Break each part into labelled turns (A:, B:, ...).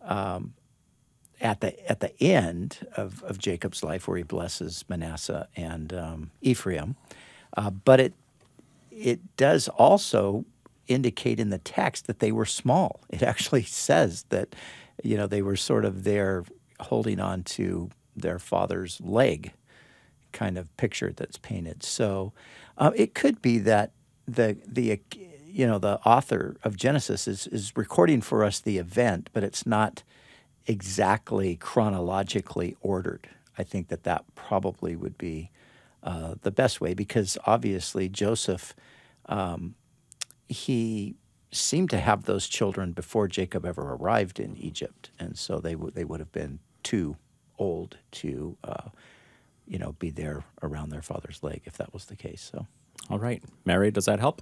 A: at the end of Jacob's life, where he blesses Manasseh and Ephraim, but it does also indicate in the text that they were small. It actually says that, they were sort of there holding on to their father's leg, kind of picture that's painted. So it could be that the author of Genesis is recording for us the event, but it's not exactly chronologically ordered. I think that probably would be the best way, because obviously Joseph, he seemed to have those children before Jacob ever arrived in Egypt, and so they would have been too old to be there around their father's leg if that was the case. So,
B: all right, Mary, does that help?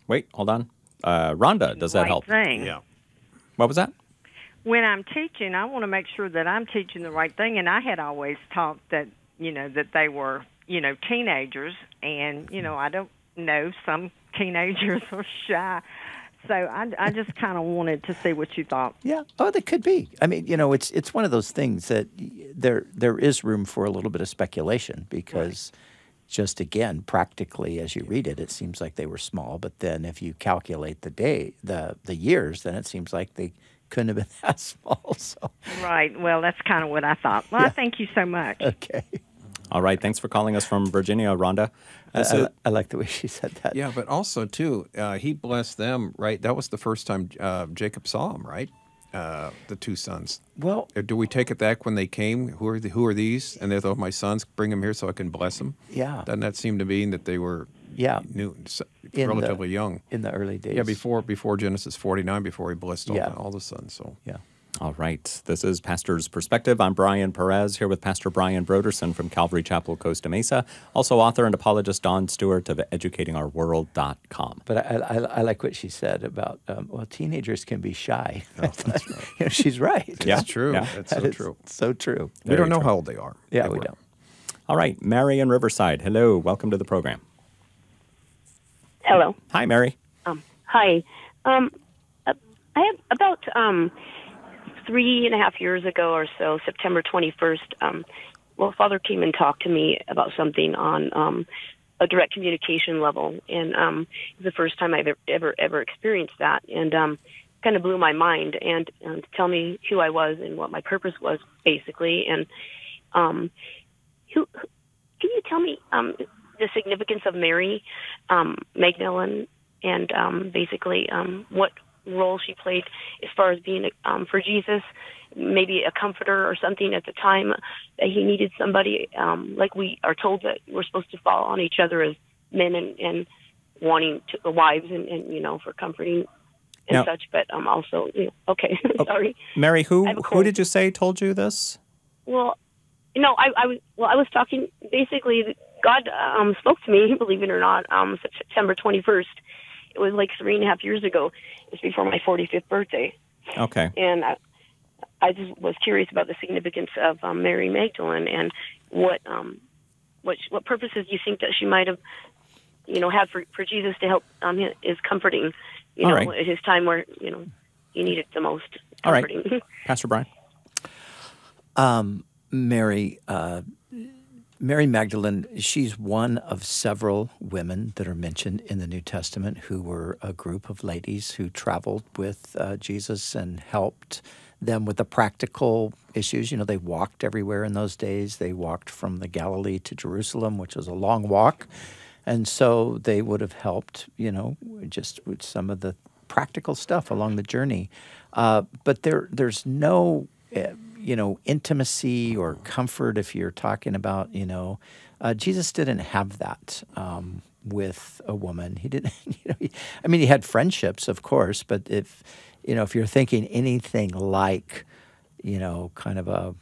B: Wait, hold on. Rhonda, does that help?
C: Thing.
D: Yeah.
B: What was that?
C: When I'm teaching, I want to make sure that I'm teaching the right thing, and I had always taught that that they were teenagers, and I don't know, some teenagers are shy. So I just kind of wanted to see what you thought.
A: Yeah. Oh, that could be. I mean, it's one of those things that there is room for a little bit of speculation, because just again, practically as you read it, it seems like they were small. But then if you calculate the years, then it seems like they couldn't have been that small. So.
C: Right. Well, that's kind of what I thought. Well, thank you so much.
A: Okay.
B: All right. Thanks for calling us from Virginia, Rhonda.
A: I like the way she said that.
D: Yeah, but also, too, he blessed them, right? That was the first time Jacob saw them, right? The two sons.
A: Well,
D: do we take it back when they came? Who are these? And they thought, my sons, bring them here so I can bless them.
A: Yeah.
D: Doesn't that seem to mean that they were relatively young
A: in the early days?
D: Yeah, before Genesis 49, before he blessed all the sons. So
A: yeah.
B: All right. This is Pastor's Perspective. I'm Brian Perez, here with Pastor Brian Brodersen from Calvary Chapel, Costa Mesa. Also author and apologist Don Stewart of EducatingOurWorld.com.
A: But I like what she said about, teenagers can be shy.
D: Oh, that's right.
A: She's right.
D: That's true.
B: Yeah.
D: That's so true.
A: So true.
D: We don't know how old they are.
A: Yeah, we don't.
B: All right. Mary in Riverside. Hello. Welcome to the program.
E: Hello.
B: Hi, Mary.
E: Hi. I have about 3.5 years ago or so, September 21st, Father came and talked to me about something on a direct communication level, and it was the first time I've ever experienced that, and kind of blew my mind, and to tell me who I was and what my purpose was, basically. And can you tell me the significance of Mary Magdalene, and basically what role she played as far as being for Jesus, maybe a comforter or something at the time that he needed somebody, like we are told that we're supposed to fall on each other as men and wanting to, wives and for comforting and such, but also okay. Sorry,
B: Mary, who did you say told you this?
E: Well, I was talking, basically God spoke to me, believe it or not, September 21st. It was like 3.5 years ago. It's before my 45th birthday. Okay. And I just was curious about the significance of Mary Magdalene, and what purposes do you think that she might have, had for Jesus to help his comforting, at his time where he needed the most comforting.
B: All right, Pastor Brian.
A: Mary Magdalene, she's one of several women that are mentioned in the New Testament who were a group of ladies who traveled with Jesus and helped them with the practical issues. They walked everywhere in those days. They walked from the Galilee to Jerusalem, which was a long walk. And so they would have helped, just with some of the practical stuff along the journey. But there's no intimacy or comfort if you're talking about, Jesus didn't have that with a woman. He didn't, he had friendships, of course, but if you're thinking anything like, kind of a,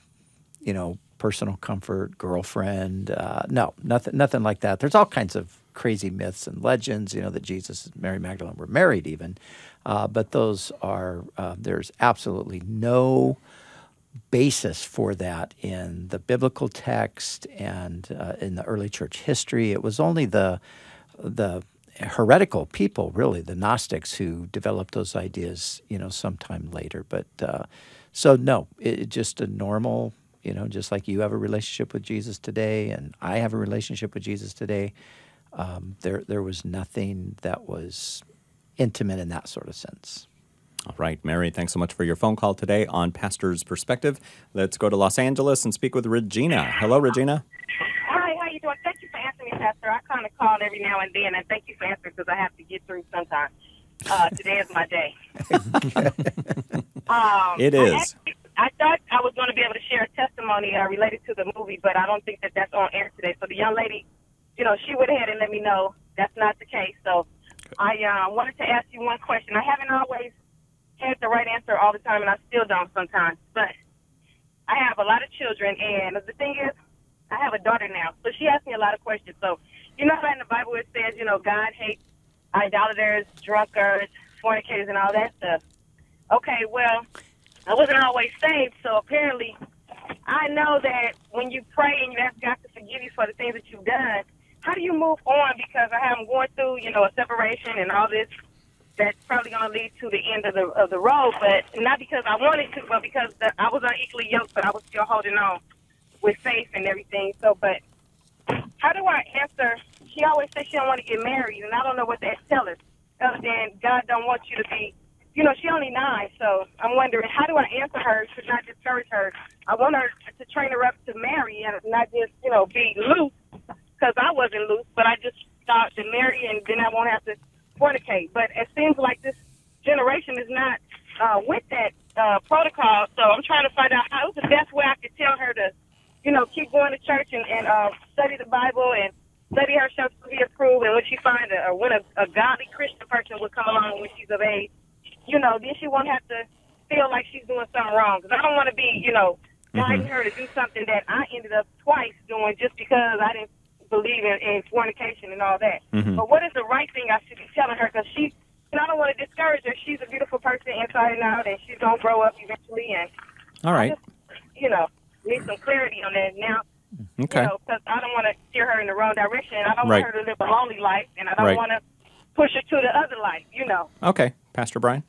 A: personal comfort, girlfriend, no, nothing like that. There's all kinds of crazy myths and legends, that Jesus and Mary Magdalene were married even, but those are, there's absolutely no basis for that in the biblical text and in the early church history. It was only the heretical people, really, the Gnostics, who developed those ideas, sometime later. But so no, it just a normal, just like you have a relationship with Jesus today, and I have a relationship with Jesus today. There was nothing that was intimate in that sort of sense.
B: All right, Mary, thanks so much for your phone call today on Pastor's Perspective. Let's go to Los Angeles and speak with Regina. Hello, Regina.
F: Hi, how you doing? Thank you for answering me, Pastor. I kind of called every now and then, and thank you for answering because I have to get through sometime. Today is my day.
B: It is.
F: I thought I was going to be able to share a testimony related to the movie, but I don't think that that's on air today. So the young lady, she went ahead and let me know that's not the case. So I wanted to ask you one question. I haven't always had the right answer all the time, and I still don't sometimes. But I have a lot of children, and the thing is, I have a daughter now, so she asks me a lot of questions. So, how in the Bible it says, God hates idolaters, drunkards, fornicators, and all that stuff. Okay, well, I wasn't always saved, so apparently I know that when you pray and you ask God to forgive you for the things that you've done, how do you move on? Because I am going through, a separation and all this that's probably going to lead to the end of the road, but not because I wanted to, but because I was unequally yoked, but I was still holding on with faith and everything. So, but how do I answer? She always says she don't want to get married, and I don't know what that tells her, other than God don't want you to be, she only 9, so I'm wondering, how do I answer her to not discourage her? I want her to train her up to marry and not just, be loose, because I wasn't loose, but I just thought to marry and then I won't have to fornicate. But it seems like this generation is not with that protocol, so I'm trying to find out how's the best way I could tell her to, keep going to church and study the Bible and study herself to be approved, and when she finds when a godly Christian person will come along when she's of age, then she won't have to feel like she's doing something wrong. Because I don't want to be, guiding her to do something that I ended up twice doing just because I didn't believe in fornication and all that.
B: Mm-hmm.
F: But what is the right thing I should be telling her? Because she, I don't want to discourage her. She's a beautiful person inside and out, and she's going to grow up eventually. And
B: all right.
F: I just, need some clarity on that now.
B: Okay.
F: Because I don't want to steer her in the wrong direction. I don't
B: Right.
F: want her to live a lonely life, and I don't
B: Right.
F: want to push her to the other life,
B: Okay. Pastor Brian?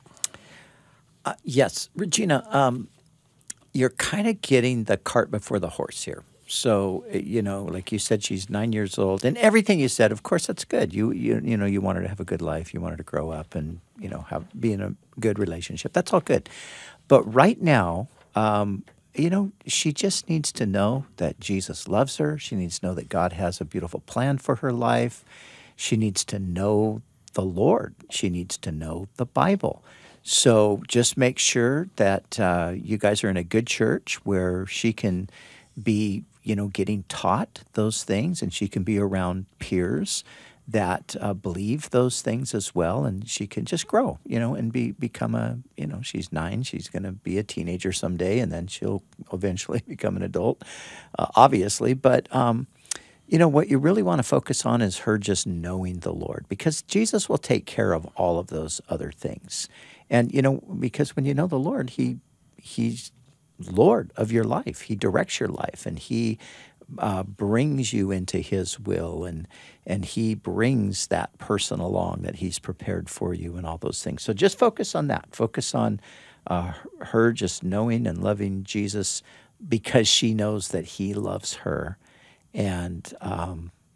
A: Yes, Regina, you're kind of getting the cart before the horse here. So, like you said, she's 9 years old, and everything you said, of course, that's good. You want her to have a good life. You want her to grow up and, be in a good relationship. That's all good. But right now, she just needs to know that Jesus loves her. She needs to know that God has a beautiful plan for her life. She needs to know the Lord. She needs to know the Bible. So just make sure that you guys are in a good church where she can be, getting taught those things, and she can be around peers that believe those things as well, and she can just grow, and become she's 9, she's going to be a teenager someday, and then she'll eventually become an adult, obviously. But what you really want to focus on is her just knowing the Lord, because Jesus will take care of all of those other things. And, because when you know the Lord, He's Lord of your life. He directs your life, and He brings you into His will, and He brings that person along that He's prepared for you and all those things. So just focus on that. Focus on her just knowing and loving Jesus because she knows that He loves her. And,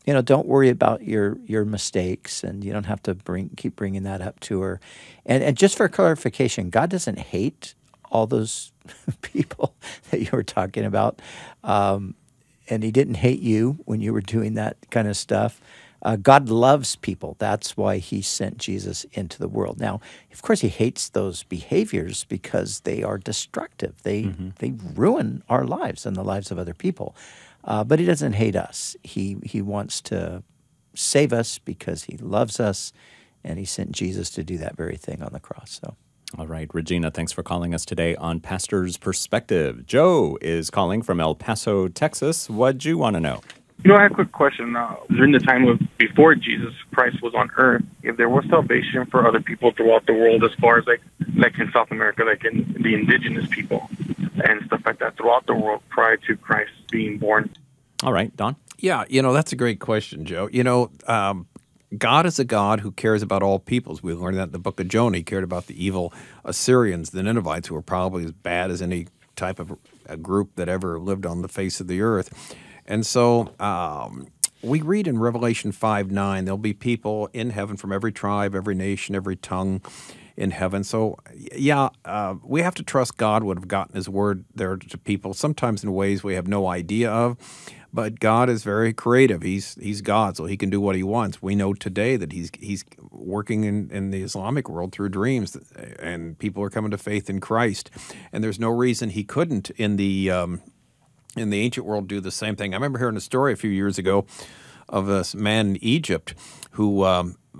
A: don't worry about your mistakes, and you don't have to keep bringing that up to her. And just for clarification, God doesn't hate all those people that you were talking about. And He didn't hate you when you were doing that kind of stuff. God loves people. That's why He sent Jesus into the world. Now, of course, He hates those behaviors because they are destructive. They ruin our lives and the lives of other people. But He doesn't hate us. He wants to save us because He loves us, and He sent Jesus to do that very thing on the cross. So.
B: All right, Regina, thanks for calling us today on Pastor's Perspective. Joe is calling from El Paso, Texas. What'd you want to know?
G: I have a quick question. During the time before Jesus Christ was on earth, if there was salvation for other people throughout the world, as far as like in South America, like in the indigenous people and stuff like that, throughout the world prior to Christ being born.
B: All right, Don?
D: Yeah, that's a great question, Joe. God is a God who cares about all peoples. We learned that in the book of Jonah. He cared about the evil Assyrians, the Ninevites, who were probably as bad as any type of a group that ever lived on the face of the earth. And so we read in Revelation 5:9, there'll be people in heaven from every tribe, every nation, every tongue in heaven. So, yeah, we have to trust God would have gotten his word there to people, sometimes in ways we have no idea of. But God is very creative. He's God, so he can do what he wants. We know today that he's working in the Islamic world through dreams, and people are coming to faith in Christ. And there's no reason he couldn't in the ancient world do the same thing. I remember hearing a story a few years ago of this man in Egypt who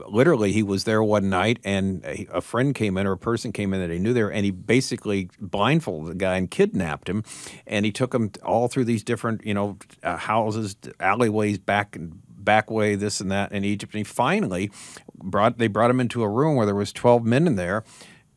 D: literally he was there one night, and a friend came in, or a person came in that he knew there, and he basically blindfolded the guy and kidnapped him, and he took him all through these different houses, alleyways, back way, this and that in Egypt, and he finally brought him into a room where there was 12 men in there.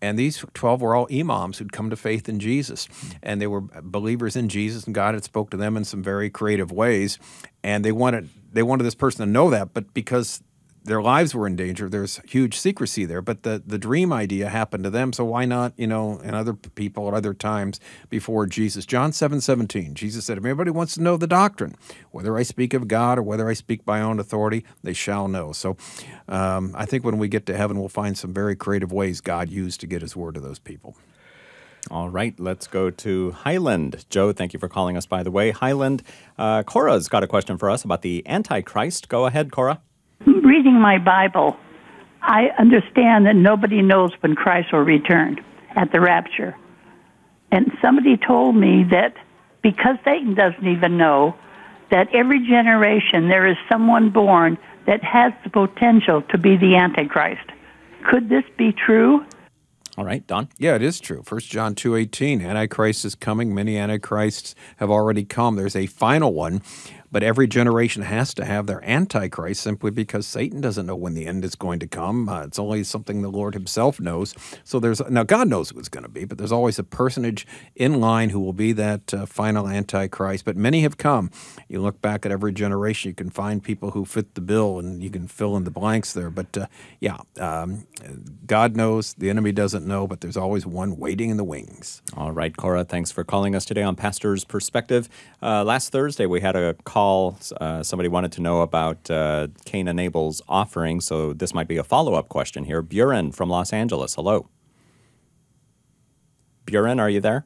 D: And these 12 were all imams who'd come to faith in Jesus. And they were believers in Jesus, and God had spoke to them in some very creative ways. And they wanted this person to know that, but because their lives were in danger, there's huge secrecy there. But the dream idea happened to them, so why not, in other people at other times before Jesus? John 7:17, Jesus said, if anybody wants to know the doctrine, whether I speak of God or whether I speak by own authority, they shall know. So I think when we get to heaven, we'll find some very creative ways God used to get his word to those people.
B: All right, let's go to Highland. Joe, thank you for calling us, by the way. Highland, Cora's got a question for us about the Antichrist. Go ahead, Cora.
H: Reading my Bible, I understand that nobody knows when Christ will return at the rapture. And somebody told me that because Satan doesn't even know, that every generation there is someone born that has the potential to be the Antichrist. Could this be true?
B: All right, Don.
D: Yeah, it is true. 1 John 2:18, Antichrist is coming. Many Antichrists have already come. There's a final one, but every generation has to have their Antichrist simply because Satan doesn't know when the end is going to come. It's only something the Lord himself knows. So now God knows who it's going to be, but there's always a personage in line who will be that final Antichrist. But many have come. You look back at every generation, you can find people who fit the bill, and you can fill in the blanks there. But God knows, the enemy doesn't know, but there's always one waiting in the wings.
B: All right, Cora, thanks for calling us today on Pastor's Perspective. Last Thursday, we had a call. Somebody wanted to know about Cain and Abel's offering, so this might be a follow-up question here. Buren from Los Angeles, hello. Buren, are you there?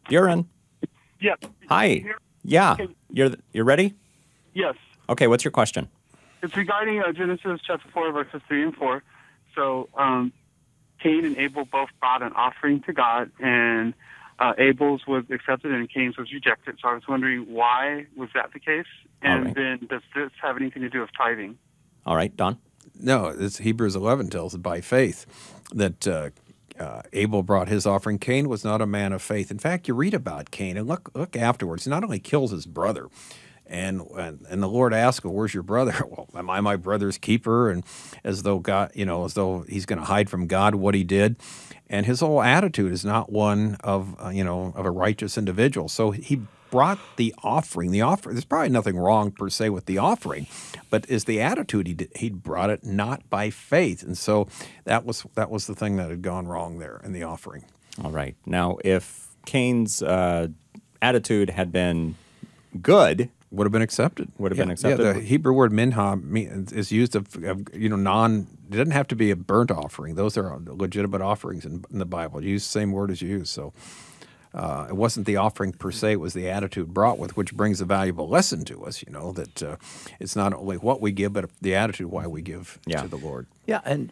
B: Buren?
I: Yes.
B: Hi. Yeah. You're ready?
I: Yes.
B: Okay, what's your question?
I: It's regarding Genesis chapter 4, verses 3 and 4. So Cain and Abel both brought an offering to God, and Abel's was accepted and Cain's was rejected. So I was wondering, why was that the case? And then does this have anything to do with tithing?
B: All right, Don?
D: No, it's Hebrews 11 tells it by faith that Abel brought his offering. Cain was not a man of faith. In fact, you read about Cain, and look afterwards. He not only kills his brother, and the Lord asks, well, where's your brother? Well, am I my brother's keeper? And as though God, as though he's going to hide from God what he did. And his whole attitude is not one of a righteous individual. So he brought the offering. There's probably nothing wrong per se with the offering, but is the attitude he brought it not by faith. And so that was the thing that had gone wrong there in the offering.
B: All right. Now, if Cain's attitude had been good,
D: would have been accepted.
B: Would have been accepted.
D: Yeah, the Hebrew word minha is used of it doesn't have to be a burnt offering. Those are legitimate offerings in the Bible. You use the same word as you use. So it wasn't the offering per se, it was the attitude brought with, which brings a valuable lesson to us, that it's not only what we give, but the attitude why we give to the Lord.
A: Yeah, and